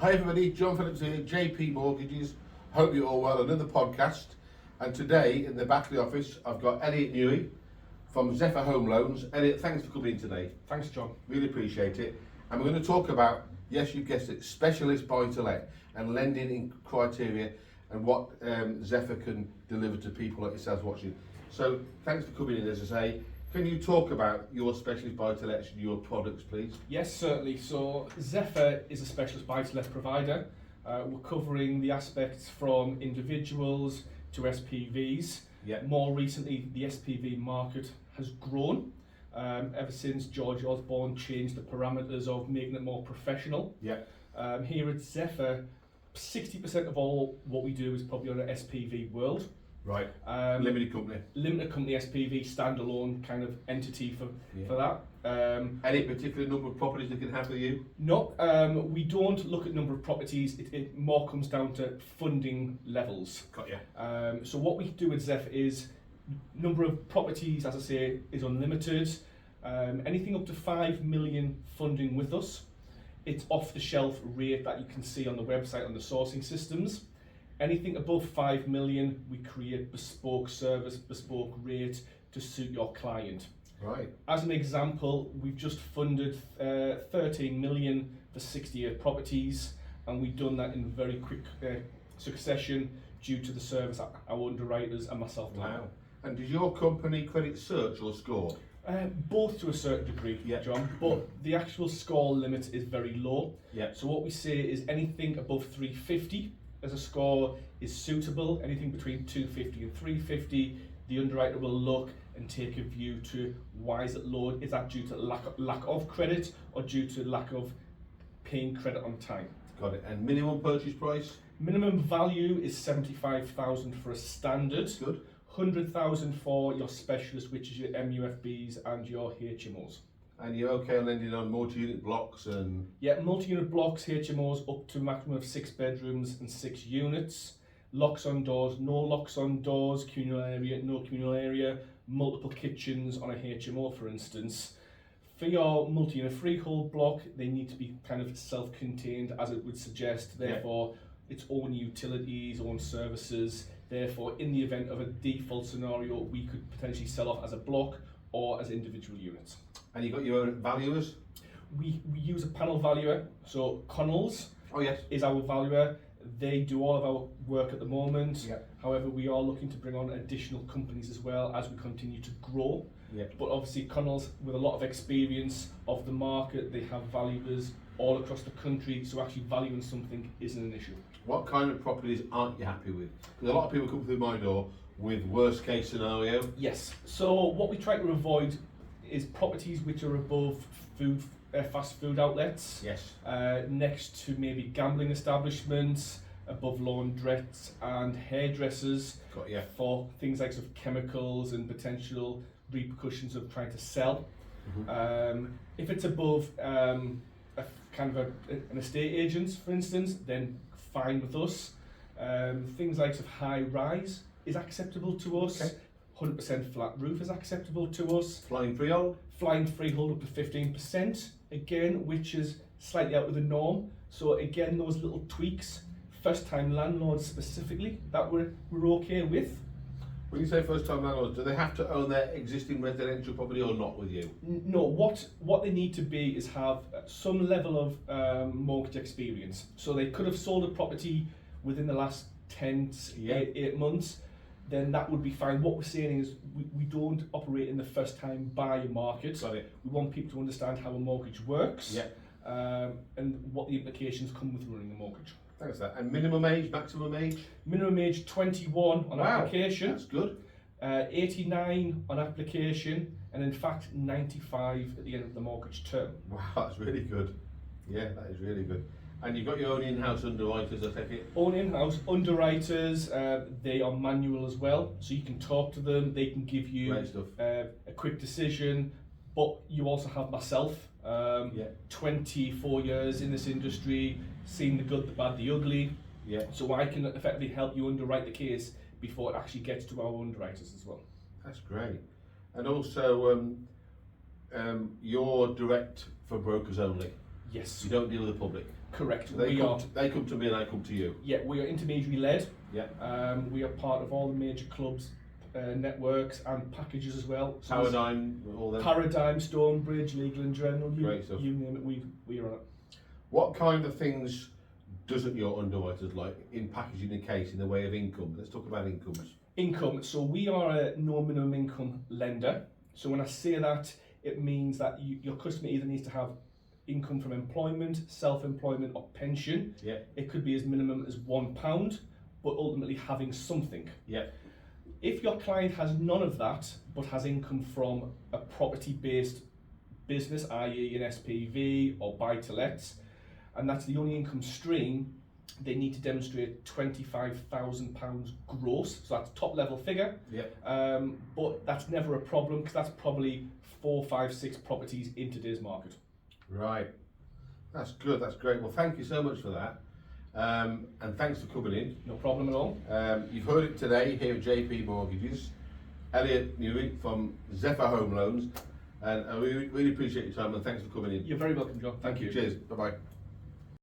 Hi everybody, John Phillips here, JP Mortgages. Hope you're all well. Another podcast, and today in the back of the office I've got Elliot Newey from Zephyr Home Loans. Elliot, thanks for coming in today. Thanks, John. Really appreciate it. And we're going to talk about, yes, you've guessed it, specialist buy-to-let and lending in criteria and what Zephyr can deliver to people like yourselves watching. So thanks for coming in, as I say. Can you talk about your specialist buy-to-lets and your products, please? Yes, certainly. So Zephyr is a specialist buy-to-let provider. We're covering the aspects from individuals to SPVs. Yeah. More recently, the SPV market has grown ever since George Osborne changed the parameters of making it more professional. Yeah. Here at Zephyr, 60% of all what we do is probably on an SPV world. Right. Limited company. Limited company SPV, standalone kind of entity for that. Any particular number of properties they can have with you? No, we don't look at number of properties. It more comes down to funding levels. Got you. So what we do with Zephyr is number of properties, as I say, is unlimited. Anything up to 5 million funding with us. It's off the shelf rate that you can see on the website on the sourcing systems. Anything above 5 million, we create bespoke service, bespoke rate to suit your client. Right. As an example, we've just funded 13 million for 60-year properties, and we've done that in very quick succession due to the service our underwriters and myself do. Wow. And does your company credit search or score? Both to a certain degree, Yeah. John, but the actual score limit is very low. Yeah. So what we say is anything above 350 as a score is suitable. Anything between 250 and 350, the underwriter will look and take a view to why is it low. Is that due to lack of credit or due to lack of paying credit on time? Got it. And minimum purchase price? Minimum value is 75,000 for a standard. Good. 100,000 for your specialist, which is your MUFBs and your HMOs. And you're okay on lending on multi-unit blocks and... Yeah, multi-unit blocks, HMOs up to a maximum of 6 bedrooms and 6 units. Locks on doors, no locks on doors, communal area, no communal area, multiple kitchens on a HMO, for instance. For your multi-unit freehold block, they need to be kind of self-contained, as it would suggest. Therefore, its own utilities, own services. Therefore, in the event of a default scenario, we could potentially sell off as a block or as individual units. And you've got your own valuers? We use a panel valuer, so Connells Oh yes. is our valuer. They do all of our work at the moment. Yeah. However, we are looking to bring on additional companies as well as we continue to grow. Yeah. But obviously Connells, with a lot of experience of the market, they have valuers all across the country, so actually valuing something isn't an issue. What kind of properties aren't you happy with? Because a lot of people come through my door with worst case scenario. Yes, so what we try to avoid is properties which are above fast food outlets, Yes. next to maybe gambling establishments, above laundrettes and hairdressers. Got you. For things like sort of chemicals and potential repercussions of trying to sell. If it's above an estate agent, for instance, then fine with us. Things like sort of high rise is acceptable to us. Okay. 100% flat roof is acceptable to us. Flying freehold? Flying freehold up to 15%, again, which is slightly out of the norm. So again, those little tweaks, first time landlords specifically, that we're okay with. When you say first time landlords, do they have to own their existing residential property or not with you? No, what they need to be is have some level of mortgage experience. So they could have sold a property within the last 10 to 8 months, then that would be fine. What we're saying is we don't operate in the first time buyer market. Got it. We want people to understand how a mortgage works, Yeah. and what the implications come with running a mortgage. Thanks for that. And minimum age, maximum age? Minimum age 21 on application. That's good. 89 on application, and in fact 95 at the end of the mortgage term. Wow, that's really good. Yeah, that is really good. And you've got your own in-house underwriters, I take it? Own in-house underwriters, they are manual as well, so you can talk to them, they can give you Great stuff. a quick decision, but you also have myself, 24 years in this industry, seen the good, the bad, the ugly, Yeah. so I can effectively help you underwrite the case before it actually gets to our underwriters as well. That's great. And also, you're direct for brokers only. Yes, You don't deal with the public. correct. So We are. they come to me and I come to you. Yeah, we are intermediary led. Yeah. We are part of all the major clubs, networks, and packages as well. So there's Paradigm, all them. Paradigm, Stonebridge, Legal and General. Great stuff. You name it, we are on it. What kind of things doesn't your underwriters like in packaging a case in the way of income? Let's talk about incomes. Income. So we are a no minimum income lender. So when I say that, it means that your customer either needs to have income from employment, self-employment, or pension. Yeah. It could be as minimum as £1, but ultimately having something. Yeah. If your client has none of that, but has income from a property-based business, i.e. an SPV or buy-to-lets, and that's the only income stream, they need to demonstrate £25,000 gross, so that's top level figure. Yeah. But that's never a problem because that's probably 4, 5, 6 properties in today's market. Right. That's good. That's great. Well, thank you so much for that. And thanks for coming in. No problem at all. You've heard it today here at JP Mortgages. Elliot Newey from Zephyr Home Loans. And I really appreciate your time and thanks for coming in. You're very welcome, John. Thank you. Cheers. Bye-bye.